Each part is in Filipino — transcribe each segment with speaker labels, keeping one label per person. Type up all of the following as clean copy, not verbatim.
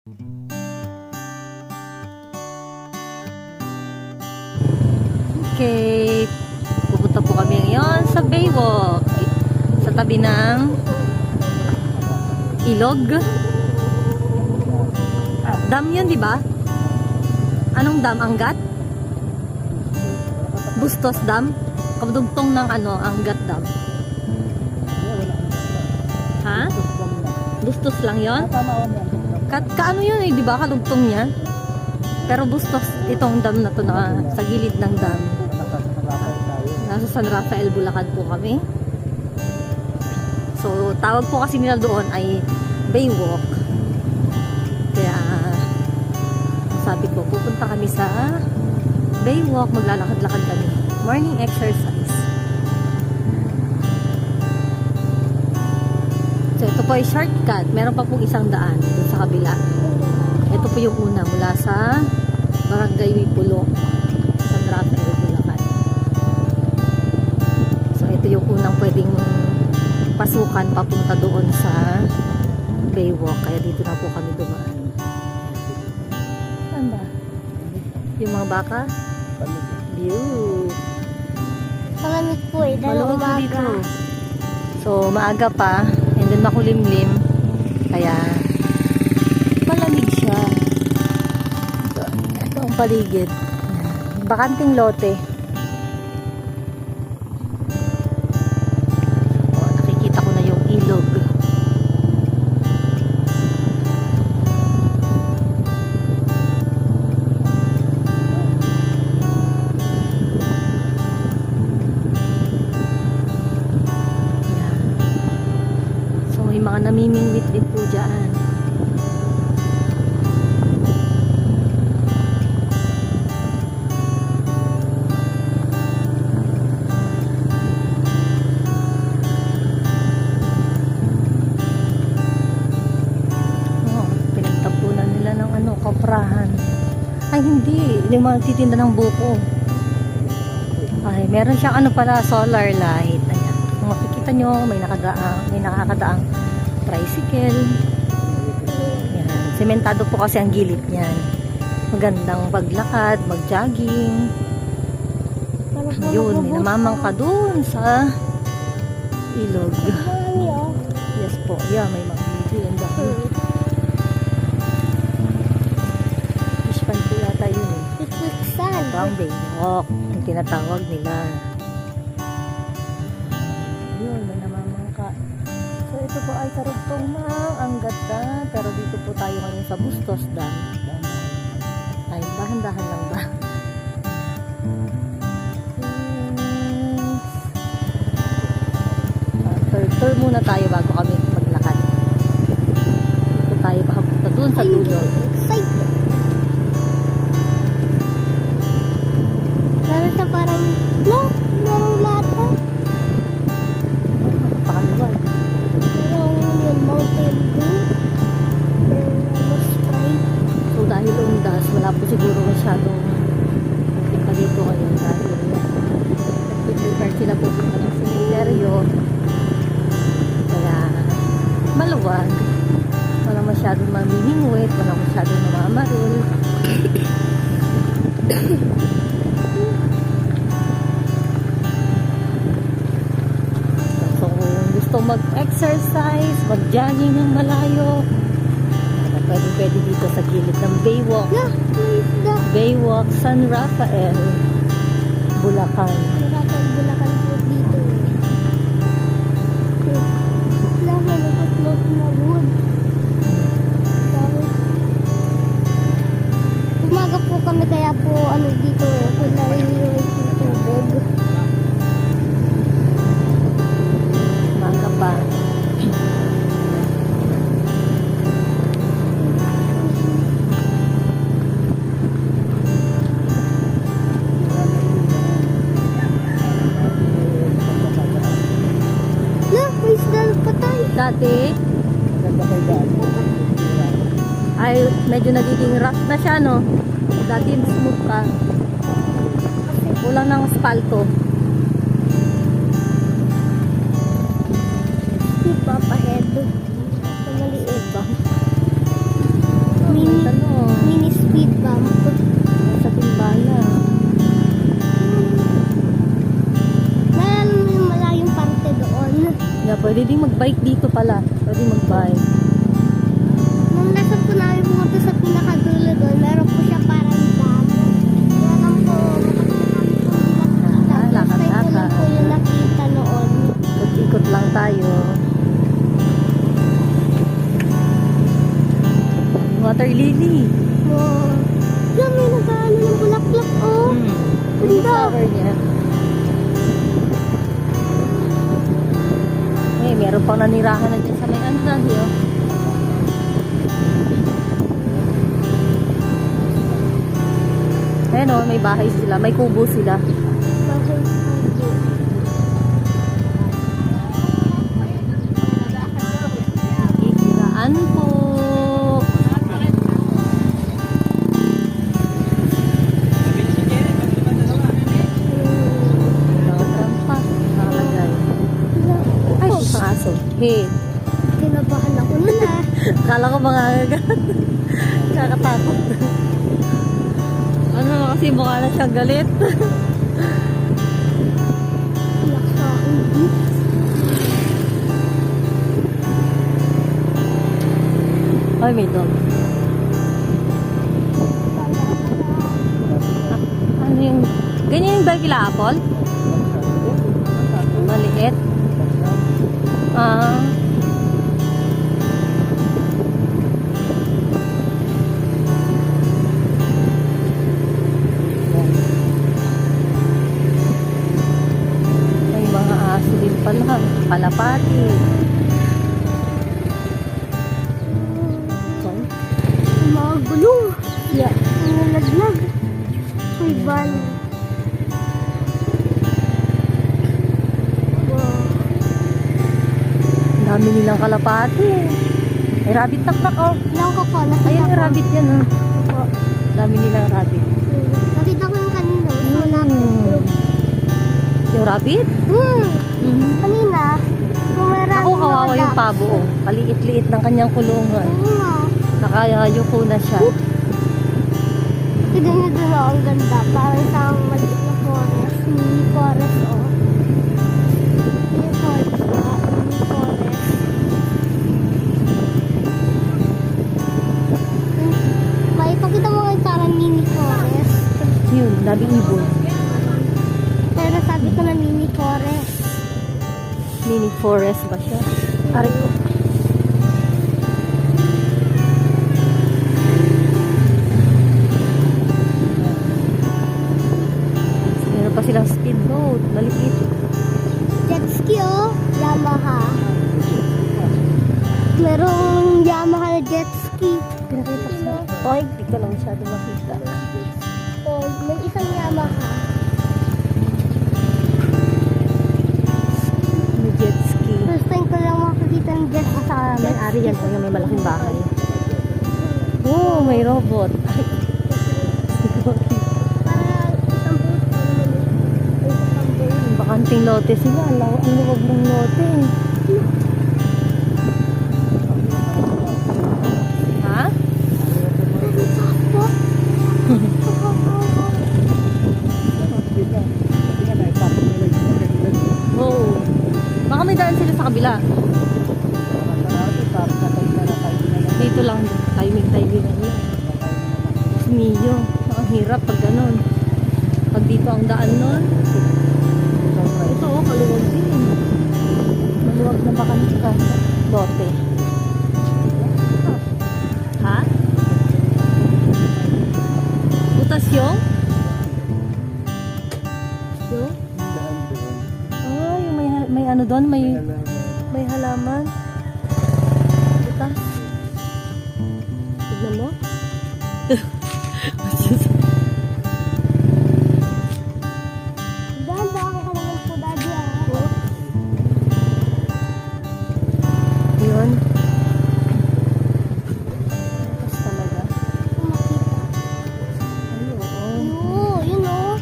Speaker 1: Okay, pupunta po kami ngayon sa Baywalk sa tabi ng ilog. Dam yun, di ba? Anong dam? Angat? Bustos Dam? Kabudugtong ng Angat Dam. Ha? Bustos lang yun? Kaano yun eh, di ba? Kalugtong niya. Pero bustos itong dam na to na sa gilid ng dam. Nasa San Rafael, Bulacan po kami. So, tawag po kasi nila doon ay Baywalk. Kaya, sabi ko, pupunta kami sa Baywalk. Maglalakad-lakad kami. Morning exercise. So, ito po ay shortcut. Meron pa pong isang daan doon sa kabila. Ito po yung una mula sa Barangay Wipulo, San Rafael, Bulacan. So, ito yung unang pwedeng pasukan papunta doon sa Baywalk. Kaya dito na po kami dumaan. Saan ba? Yung mga baka? View.
Speaker 2: Malamig po eh, dahil umaga.
Speaker 1: Dito. So, maaga pa. And then makulimlim. Kaya, malamig siya. Ito ang paligid. Bakanting lote. O, nakikita ko na yung ilog. Yan. So, may mga namimingwit din po dyan. Kaprahan. Ay, hindi. Yung mga titinda ng buko. Ay, meron siyang pala, solar light. Ayan. Kung makikita nyo, may nakakadaang tricycle. Ayan. Sementado po kasi ang gilid niyan. Magandang paglakad, mag-jogging. Yun, may namamangka dun sa ilog. Yes po. Yeah, may mga video. Ang dami. Ito ang Baywalk, ang tinatawag nila. Yun, may namamangka. So, ito po ay karugtong ng Angat Dam. Pero dito po tayo ngayon sa Bustos Dam. Ay, dahan-dahan lang ba? Tour muna tayo bago kami maglakad. Dito tayo makapunta dun sa dulo.
Speaker 2: Parang, merong lata.
Speaker 1: Pakaliwan.
Speaker 2: Yung Mountain Dew. Sprite.
Speaker 1: So, dahil undas, wala po siguro masyadong punta dito ngayon dahil nag-prepare sila po punta ng cemeteryo. Kaya, maluwag. Wala masyadong mamimingwit, wala masyadong namamaril. Mag-exercise, mag-jogging ng malayo. Pwede dito sa gilid ng Baywalk. Baywalk, San Rafael, Bulacan.
Speaker 2: Bulacan po dito. May nakatlot na wood. Umaga po kami kaya po dito kulay yung tubig.
Speaker 1: Pa.
Speaker 2: May isda pa tayo.
Speaker 1: Dati ay medyo nagiging rough na siya, no? Dati smooth ka. Kulang ng asfalto.
Speaker 2: Papahead. Maliit ba? May dump.
Speaker 1: Sa timbala.
Speaker 2: Naalala mo yung malayong parte doon.
Speaker 1: Yeah, pwede din mag-bike dito pala. Pwede mag-bike.
Speaker 2: Nung nasa po namin pumunta sa pinakadulo doon, meron po siya parang dam. Kaya lang po,
Speaker 1: Lakad-lakad.
Speaker 2: first time ko lang po yung nakita noon.
Speaker 1: Ikot-ikot lang tayo. Water lily.
Speaker 2: Wow. Diyan may nag-ano ng bulaklak, oh.
Speaker 1: Yung
Speaker 2: Ganda.
Speaker 1: flower niya. Eh, meron pang nanirahan na dyan sa may ano na, hiyo. Ayan o, may bahay sila. May kubo sila. Ikiraan po. Nakatrampa. Nakalagay. Ay, isang aso. Hey.
Speaker 2: Kinabahan ako nun, ah.
Speaker 1: Kala ko mga agad. Kakatakot. Ano kasi mukha na siyang galit. Ay, may dog. Ano yung... Ganyan yung dog kila Apple? Maliit. Ah... May mga aso din pala. Palapati. Sorry.
Speaker 2: Mga gulong.
Speaker 1: Yeah.
Speaker 2: Ang nalaglag. May ban. Wow.
Speaker 1: Ang dami nilang kalapati. May rabbit taktak oh.
Speaker 2: Ilang ko po.
Speaker 1: Ayun yung
Speaker 2: Nakita ko.
Speaker 1: rabbit yan oh.
Speaker 2: Opo.
Speaker 1: Dami nilang rabbit.
Speaker 2: Nakita ko yung kanina.
Speaker 1: Yung rabbit?
Speaker 2: Kanina. Kumara.
Speaker 1: Ako kawawa yung pabo oh. Paliit-liit ng kanyang kulungan. Nakayayuko na siya.
Speaker 2: Tignan nyo doon oh, ang ganda. Parang isang maliit na forest. Mini forest oh. Mini forest ah. Mini forest. May pakita mo nga yung parang mini forest.
Speaker 1: Yun, dami ibon.
Speaker 2: Pero sabi ko na mini forest.
Speaker 1: Mini forest ba siya? Aray ko. Meron pa silang speedboat. Maliit.
Speaker 2: Jet ski oh. Yamaha. Merong Yamaha na jet ski.
Speaker 1: Pinakita ko sa... Ay, hindi ko lang masyado makita.
Speaker 2: Oh, may isang Yamaha.
Speaker 1: May jet ski.
Speaker 2: First time ko lang makakita ng jet ski.
Speaker 1: Sa may-ari yan po yung may malaking bahay. Oh, may robot. Ay. Hindi ko makita.
Speaker 2: Parang isang boat. Isang boat.
Speaker 1: Bakanting lote sila. Ang luwag ng lote. Ha? Oo. Baka may daan sila sa kabila. Dito lang. Timing lang. Mio. Ang hirap pag ganun. Pag dito ang daan nun. Ito oh, kaluwag din. Maluwag na bakanting lote. Ha? Butas yung? Yung? Oh, yung may ano doon, may halaman. Butas. Tignan mo.
Speaker 2: Dahan-dahan ka naman po, Daddy, ah.
Speaker 1: Yun. Butas talaga.
Speaker 2: Kung makita.
Speaker 1: Ay, oo.
Speaker 2: Oo, yun oh.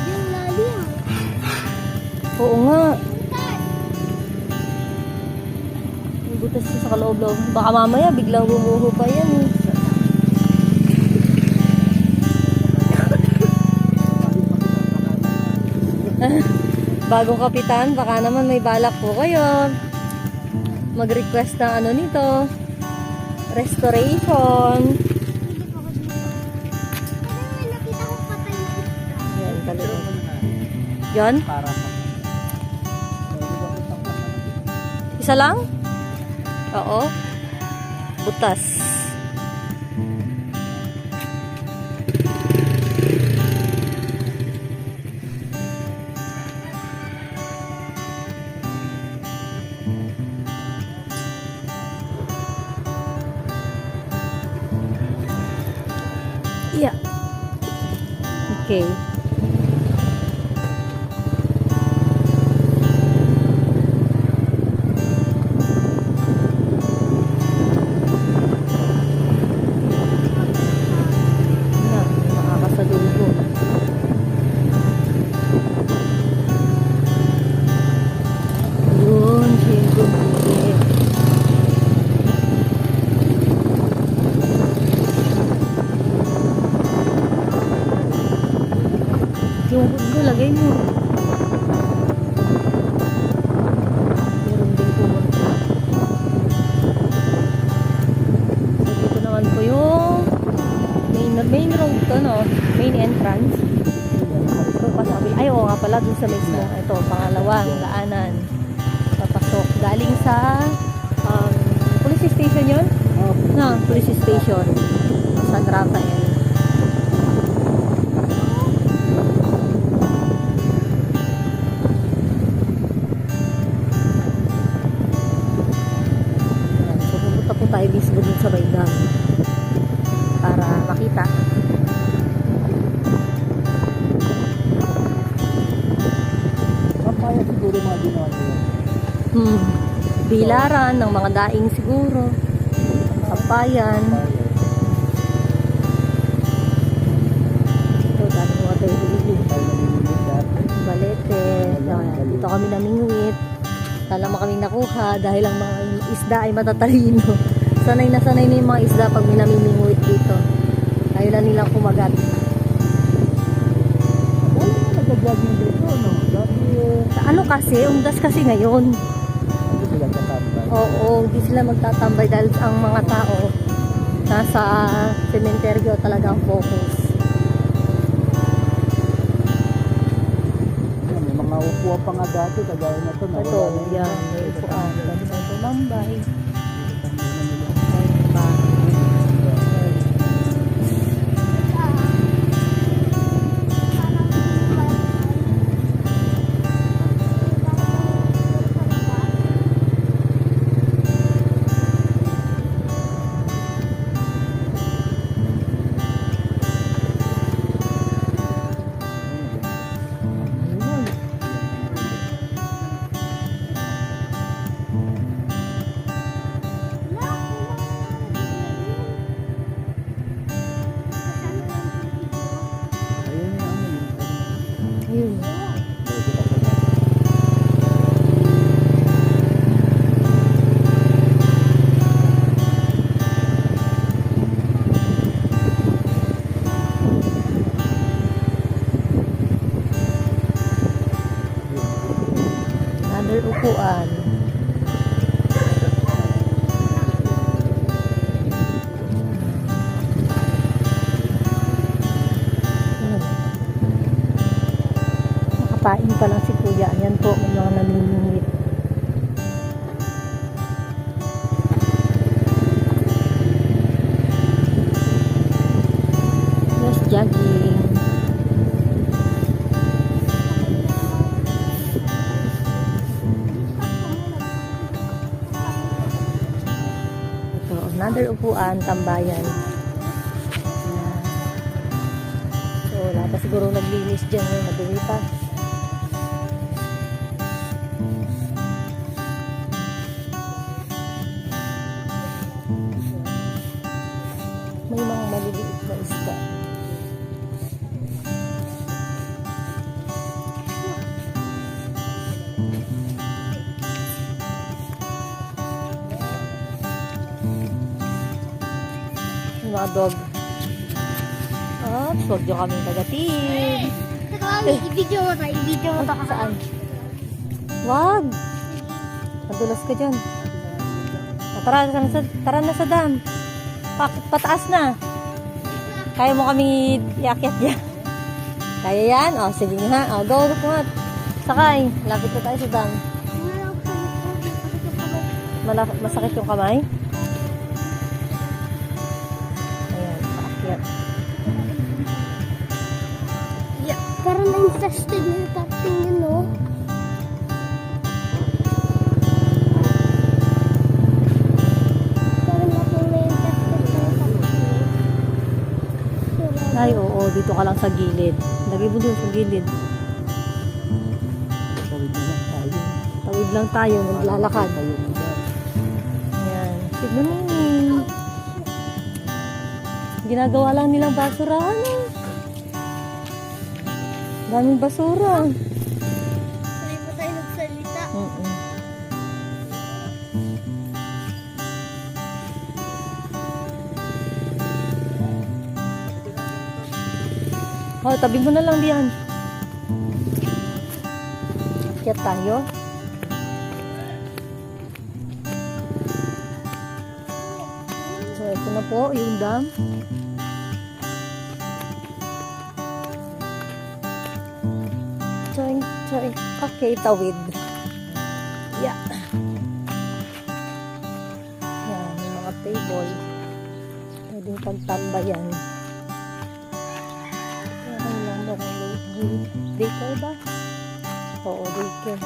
Speaker 2: Yung lalim.
Speaker 1: Oo nga. dito sa kaloob-loob. Baka mamaya biglang bumuho pa yan eh. Bagong kapitan, baka naman may balak po kayo mag-request ng ano nito, restoration.
Speaker 2: Nakita ko patay na isda.
Speaker 1: Yan, talaga. Yan?
Speaker 3: Para
Speaker 1: Isa lang? Oo. Butas. Yeah. Okay. Yan, nakakasalubong. Yun, Diego Miguel. Yung hood mo, lagay mo. Meron din pumunta. So, dito naman po yung main road to, no? Main entrance. Ito, pasabi. Ay, oo nga pala, dun sa mismo. Ito, pangalawang daanan. Papasok. Galing sa police station yun? No, police station. San Rafael. Ayan, so pupunta po tayo mismo dun sa Baydang para makita.
Speaker 3: Papaya siguro mga ginawa nila.
Speaker 1: Bilaran ng mga daing siguro. Kapayan. Ito, dami mga tayo huli.
Speaker 3: Tayo nalililig dati.
Speaker 1: Balete. Ayan, dito kami namingwit. Tala mo kami nakuha dahil ang mga isda ay matatalino. Sanay na yung mga isda pag may namimingwit dito. Ayaw na nilang kumagat.
Speaker 3: Wala na nag-vlogging dito, no? Dati
Speaker 1: Ano kasi, undas kasi ngayon.
Speaker 3: hindi sila katambay.
Speaker 1: Oo, hindi sila magtatambay dahil ang mga tao nasa sementeryo talaga ang focus.
Speaker 3: Yan, may mga upuan pa nga dati, kagaya na to.
Speaker 1: Ito, yan, may upuan. Dati may tumambay. Ayun.
Speaker 3: Ayun yung ano yun.
Speaker 1: Ayun.
Speaker 3: Pwede ka pa na.
Speaker 1: Another upuan. Ayun. Nakapain pa lang si Kuya. Ayan po, may mga namimingwit. Yes, jogging. Ito, another upuan, tambayan. Ayan. So, wala pa siguro naglinis dyan. Madumi pa. May mga maliliit na isda. mga dog. Oops, huwag nyo kaming kagatin.
Speaker 2: Teka, mami, i-video mo to. I-video mo to.
Speaker 1: Saan? Wag! Madulas ka dyan. Tara na sa dam. Pataas na. Kaya mo kami iakyat yan. Kaya yan? O, sige nga. O, go nga. Sakay. Lapit na tayo sa dam. Masakit yung kamay? Ayan, paakyat.
Speaker 2: Yeah. Parang na-interested na yung tapping yun, no? Parang akong na-interested na yung tapping.
Speaker 1: Ay, oo. Dito ka lang sa gilid. Lagay mo dun sa gilid.
Speaker 3: Tawid na lang tayo.
Speaker 1: Tawid lang tayo. Maglalakad.
Speaker 3: Tayo nila.
Speaker 1: Ayan. Tignan mo eh. Ginagawa lang nilang basurahan eh. Daming basura.
Speaker 2: Hindi pa tayo nagsalita.
Speaker 1: Oh, tabi mo na lang diyan. Kaya tayo. So, ito na po yung dam. Join. Okay, tawid. Yeah. Yan, may mga table. Pwedeng pagtambayan. Okay lang ba kung daycare ba? Oo, daycare.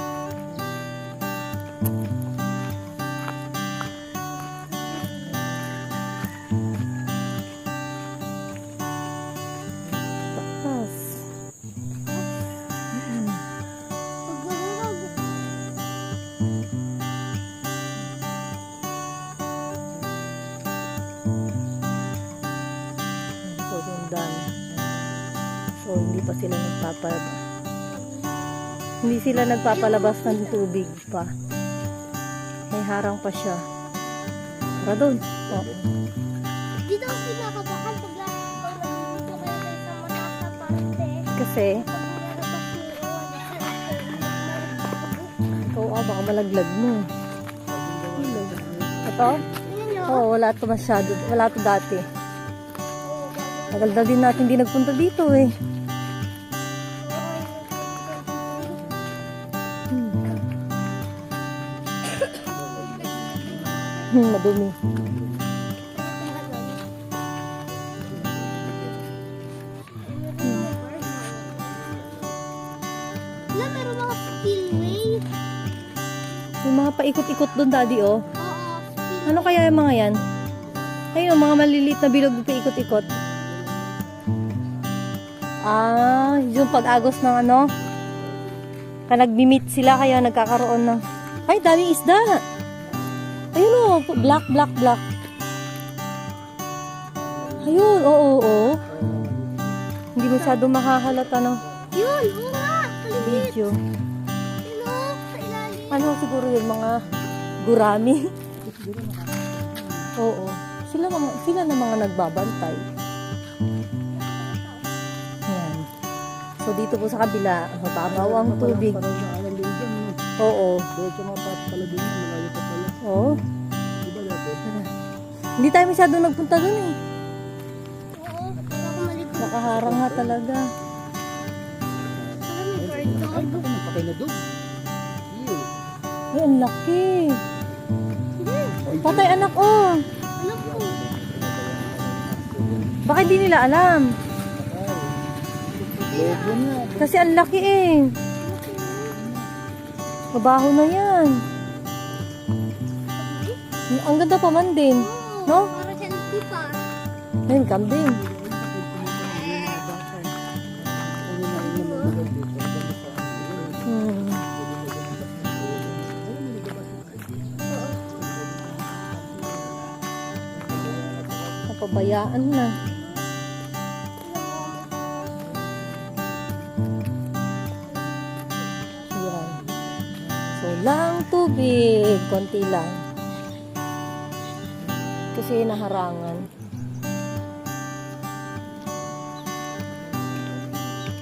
Speaker 1: Takas. Ito yung dam. So, hindi sila nagpapalabas ng tubig pa. May harang pa siya. Tara doon. Oh.
Speaker 2: Dito ang pinakabakan pag nandito kayo sa mataas na parte.
Speaker 1: Kasi, ikaw baka malaglag mo. Ito? Oo, wala ito masyado. Wala ito dati. Tagal na din natin hindi nagpunta dito eh. Madumi.
Speaker 2: Wala, meron mga spillway.
Speaker 1: May mga paikot-ikot doon, daddy, oh.
Speaker 2: Oo, spillway.
Speaker 1: Ano kaya yung mga yan? Ayun, mga maliliit na bilog na paikot-ikot. Ah, yung pag-agos ng ano? Nag-meet sila kaya nagkakaroon ng... Ay, dami isda! Ayun o, black. Ayun, oo. Hindi masyado makahalata ng
Speaker 2: Yun, oo nga. Kalimit.
Speaker 1: video.
Speaker 2: Yun o, sa ilalim.
Speaker 1: Ano siguro yung mga gurami? Oo. Sila na mga nagbabantay. Ayan. So dito po sa kabila, mababaw ang tubig.
Speaker 3: Parang yung alam din dyan, no?
Speaker 1: Oo.
Speaker 3: Diretso nga pala din yun, malayo pa pala.
Speaker 1: Oo.
Speaker 3: Diba dati?
Speaker 1: Hindi tayo masyado nagpunta dun eh.
Speaker 2: Oo, wala akong malito.
Speaker 1: Nakaharang nga talaga.
Speaker 2: Parang may bird
Speaker 3: Ay,
Speaker 2: dog.
Speaker 3: baka napatay na dog. Ew.
Speaker 1: Ay, ang laki.
Speaker 2: Hindi,
Speaker 1: Patay anak, oh.
Speaker 2: alam ko.
Speaker 1: Baka hindi nila alam.
Speaker 3: Lobo na.
Speaker 1: Kasi ang laki eh. Mabaho na yan. Ang ganda pa man din. No?
Speaker 2: Para healthy pa.
Speaker 1: Ayun, kambing. Hmm. Napabayaan na. Yan. So, lang tubig. Konti lang. Kasi naharangan.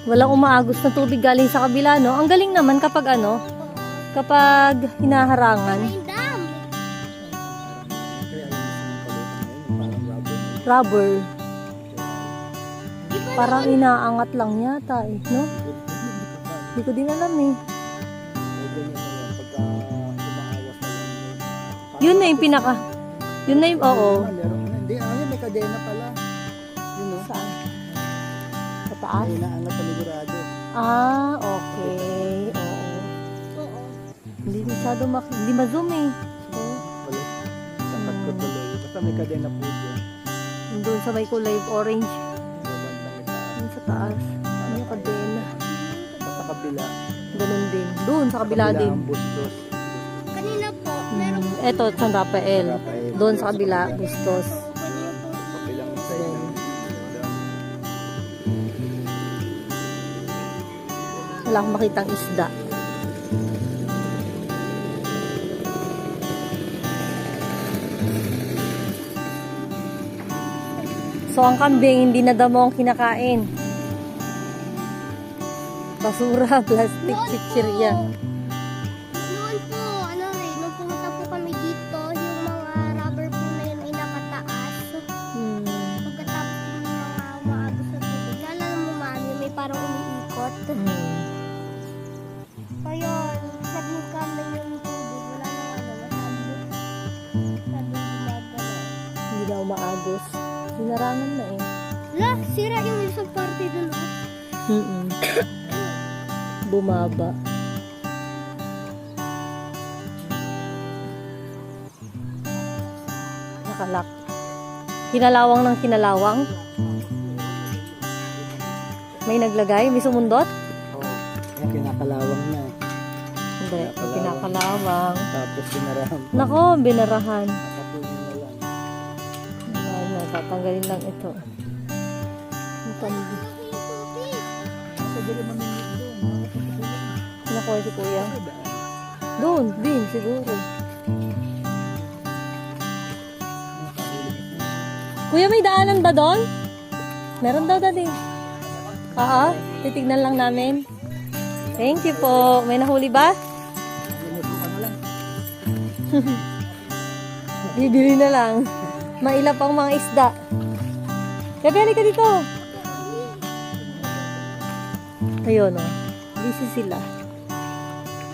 Speaker 1: Walang umaagos na tubig galing sa kabila, no? Ang galing naman kapag ano, kapag hinaharangan.
Speaker 2: May dam.
Speaker 3: Kaya yung isang palitan ngayon, parang rubber.
Speaker 1: Rubber.
Speaker 2: Di ba
Speaker 1: Parang inaangat lang yata eh, no? Hindi ko din alam eh.
Speaker 3: O ganyan na yan, pagka umaawas na lang yun.
Speaker 1: Yun na yung pinaka. Yun na yung, oo.
Speaker 3: Hindi, ayun, may kadena pala. Yun o.
Speaker 1: Saan? Sa taas?
Speaker 3: Ay, inaangat panigurado.
Speaker 1: Ah, okay. Oo.
Speaker 2: Oo.
Speaker 1: Hindi masyado hindi ma-zoom eh. Oo.
Speaker 3: Wala. Sakat ko tuloy. Basta may kadena po dyan.
Speaker 1: Doon sa may kulay orange.
Speaker 3: Sa bandang itaas.
Speaker 1: Doon sa taas. Ano yung kadena?
Speaker 3: Sa kabila.
Speaker 1: Ganun din. Doon sa kabila din.
Speaker 3: ang bustos.
Speaker 2: Kanina po, meron po.
Speaker 1: Eto, San Rafael.
Speaker 3: Rafael.
Speaker 1: Doon sa kabila, Bustos.
Speaker 2: Pwede niyo pong
Speaker 3: Kabilang side ng
Speaker 1: Wala akong makitang isda. So, ang kambing, hindi na damo ang kinakain. Basura, plastic, chichirya.
Speaker 2: Noon po, ano rin, nung pumunta po kami dito, yung mga rubber po na yun ay nakataas. Pagkatapos ng mga umaagos na tubig, lalo mo mami, may parang umiikot. Ngayon, naging kami yung tubig, wala nang ano, masyadong gumagano.
Speaker 1: Hindi na umaagos. Sinarangan na eh.
Speaker 2: La, sira yung isang party dun, oh.
Speaker 1: Bumaba. Nakalak. Kinalawang ng kinalawang. May naglagay? May sumundot?
Speaker 3: Oo. Yan, kinakalawang na.
Speaker 1: Hindi. Kinakalawang.
Speaker 3: Tapos sinarahan.
Speaker 1: Nako, binarahan.
Speaker 3: Nakapunin na lang.
Speaker 1: Ayan, tatanggalin lang ito. Ang tandi.
Speaker 3: Pwede rin mamimit doon.
Speaker 1: Nakuha si kuya. Doon, din, siguro. Kuya, may daanan ba doon? Meron daw dati. Oo, titignan lang namin. Thank you po. May nahuli ba?
Speaker 3: Sinusukan na lang.
Speaker 1: Bibili na lang. Mailap ang mga isda. Gabi, halika dito. Ayun, oh. Busy sila.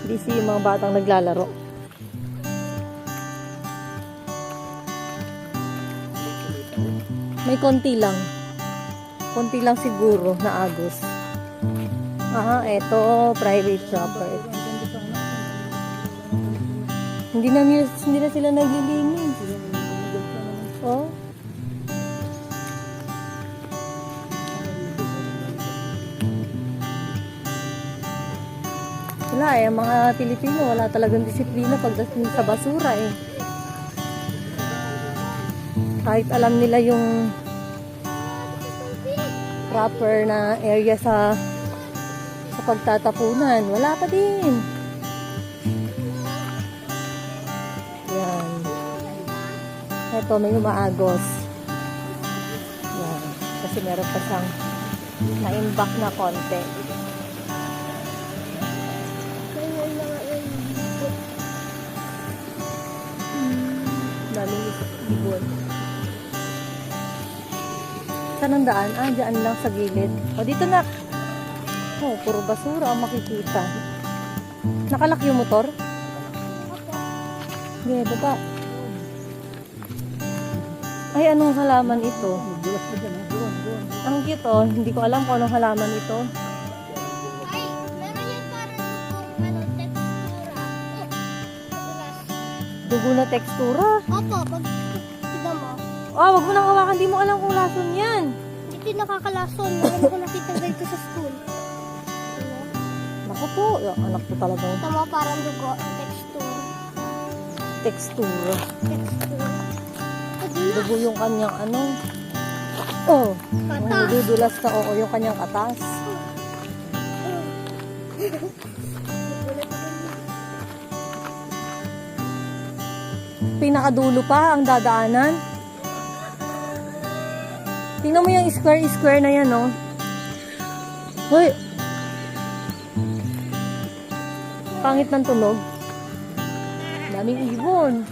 Speaker 1: Busy yung mga batang naglalaro. May konti lang. Konti lang siguro na agos. Eto, private shopper. Hindi na sila naglilinis. Oh. Wala eh, ang mga Pilipino wala talagang disiplina pagdating sa basura eh. Kahit alam nila yung proper na area sa pagtatapunan, wala pa din. Yan. Ito, may umaagos. Yan. Kasi meron pa siyang na-imbak na konti. Daming ibon. Saan ang daan? Dyan lang sa gilid. O, dito na. Oh, puro basura ang makikita. Nakalak yung motor? Hindi, baba. Ay, anong halaman ito?
Speaker 3: Dulas na dyan. Doon.
Speaker 1: Ang cute, oh. Hindi ko alam kung anong halaman ito.
Speaker 2: Ay, meron yan parang ano, tekstura.
Speaker 1: Dugo na tekstura.
Speaker 2: Opo, pag tignan mo,
Speaker 1: Oh, wag mo nang hawakan. Di mo alam kung lason yan.
Speaker 2: hindi nakakalason. Meron ko nakita dito sa school.
Speaker 1: Naku po, yung anak ko talagang
Speaker 2: Ito mo parang dugo, texture.
Speaker 1: tekstura.
Speaker 2: Texture. Padulas.
Speaker 1: Dugo yung kanyang ano. Oh, yung
Speaker 2: Katas.
Speaker 1: nadudulas na oo, yung kanyang katas. Pinakadulo pa ang dadaanan. Tingnan mo yung square na yan, oh. Hoy, Pangit ng tunog. Daming ibon.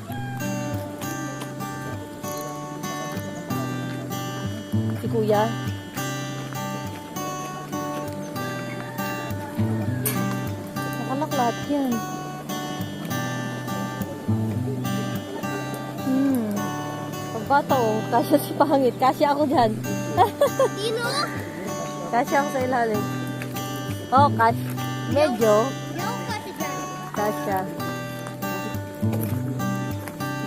Speaker 1: Si kuya. Nakalak lahat yan. Pagbata oh, kasya si pangit. Kasya ako dyan.
Speaker 2: Sino?
Speaker 1: Kasya ako sa ilalim. Oh, medyo.
Speaker 2: Yaw kasi dyan.
Speaker 1: Kasya.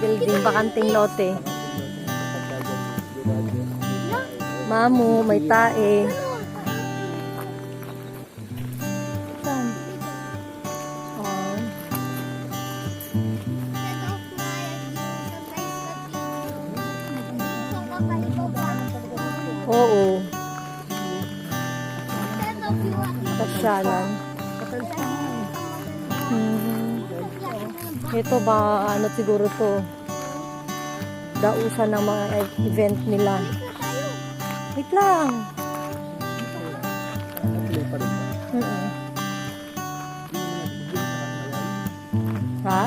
Speaker 1: Building, bakanting lote. Mamu, may tae. Saan? Oh. Oo. Pasyalan. Ito ba, ano siguro to? Dausan ng mga event nila. Wait lang. Mm-mm. Ha?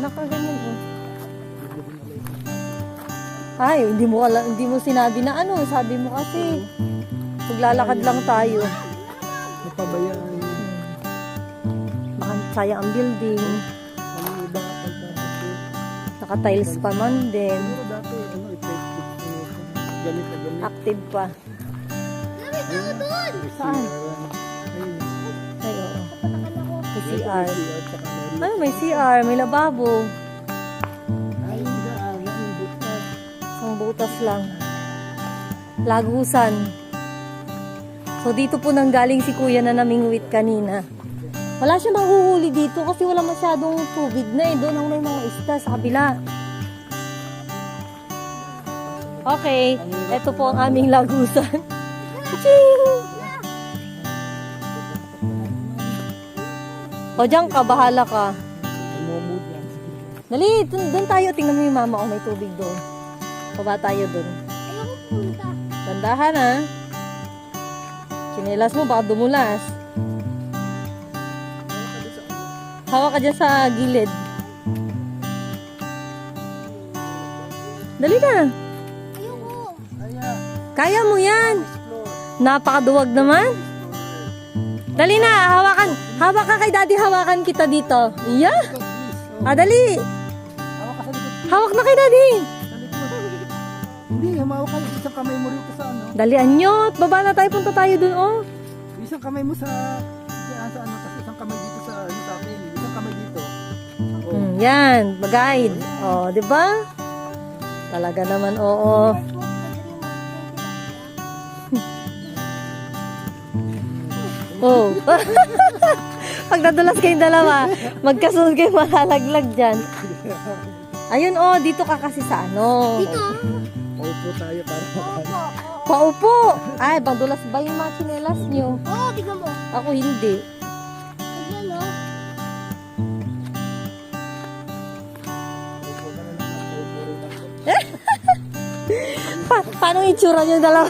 Speaker 1: Nakaganyan oh. Ay, hindi mo sinabi na ano, sabi mo kasi maglalakad lang tayo.
Speaker 3: Napabayaan.
Speaker 1: Baka sayang ang building.
Speaker 3: Ano iba pagkakasya?
Speaker 1: Naka-tiles pa man din.
Speaker 3: Pero dati, effective. Ganit na ganit.
Speaker 1: Active pa. Saan?
Speaker 3: Ayun.
Speaker 1: Ay, oo. May CR.
Speaker 3: CR tsaka meron.
Speaker 1: Ano, may CR, may lababo.
Speaker 3: Ay, daan. Ang butas.
Speaker 1: Isang butas lang. Lagusan. So, dito po nanggaling si kuya na namingwit kanina. Wala siya mahuhuli dito kasi wala masyadong tubig na eh. Doon ang may mga isda sa kabila. Okay, ito po ang aming lagusan. Ching! O, diyan ka, bahala ka.
Speaker 3: Umumod yan.
Speaker 1: Dali, doon tayo. Tingnan mo yung mama. O, may tubig doon. Baba tayo doon.
Speaker 2: Ayoko pumunta.
Speaker 1: Tandahan ha. Chinelas mo, baka dumulas. Hawak ka dyan sa gilid. Dali na.
Speaker 2: Ayoko.
Speaker 1: Kaya mo yan.
Speaker 3: Explore.
Speaker 1: Napakaduwag naman. Dali na, hawakan. Hawak ka kay daddy, hawakan kita dito. Yeah.
Speaker 3: Please.
Speaker 1: Ah, dali.
Speaker 3: Hawak ka sa likod.
Speaker 1: Hawak na kay daddy.
Speaker 3: Sa likod. Hindi, humawak ka. Isang kamay mo rito sa ano.
Speaker 1: Dalian nyo. Baba na tayo, punta tayo dun, oh.
Speaker 3: Isang kamay mo sa ano, kasi isang kamay dito sa ano sa akin. Isang kamay dito. Oh.
Speaker 1: Yan, mag-guide. Oh, di ba? Talaga naman, oo. Oh. Pag nadulas kayong dalawa, magkasunod kayo malalaglag dyan. Ayun, oh, dito ka kasi sa ano.
Speaker 2: Dito.
Speaker 3: Paupo tayo para makaano.
Speaker 1: Paupo. Ay, pagdulas ba yung mga tsinelas nyo?
Speaker 2: Oo, tignan mo.
Speaker 1: Ako hindi.
Speaker 2: Tignan mo.
Speaker 3: Paupo ka na lang. Paupo rin ako.
Speaker 1: Paano itsura nyo yung dalawa?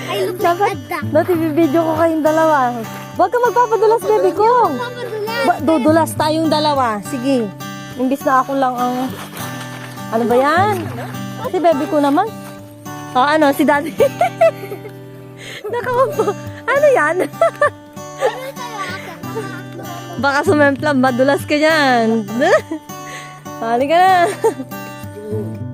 Speaker 2: Ay, look
Speaker 1: Dapat-
Speaker 2: at that.
Speaker 1: Dati bibidyo ko kayong dalawa. Huwag ka magpapadulas, baby ko.
Speaker 2: Papadulas.
Speaker 1: Dudulas tayong dalawa. Sige. Imbis na ako lang ang... Ano ba yan? Si baby ko naman. O ano, si daddy. Nakaupo. Ano yan?
Speaker 2: Ano tayo?
Speaker 1: Baka sumemplam, madulas ka yan. Hali ka na.
Speaker 3: Go.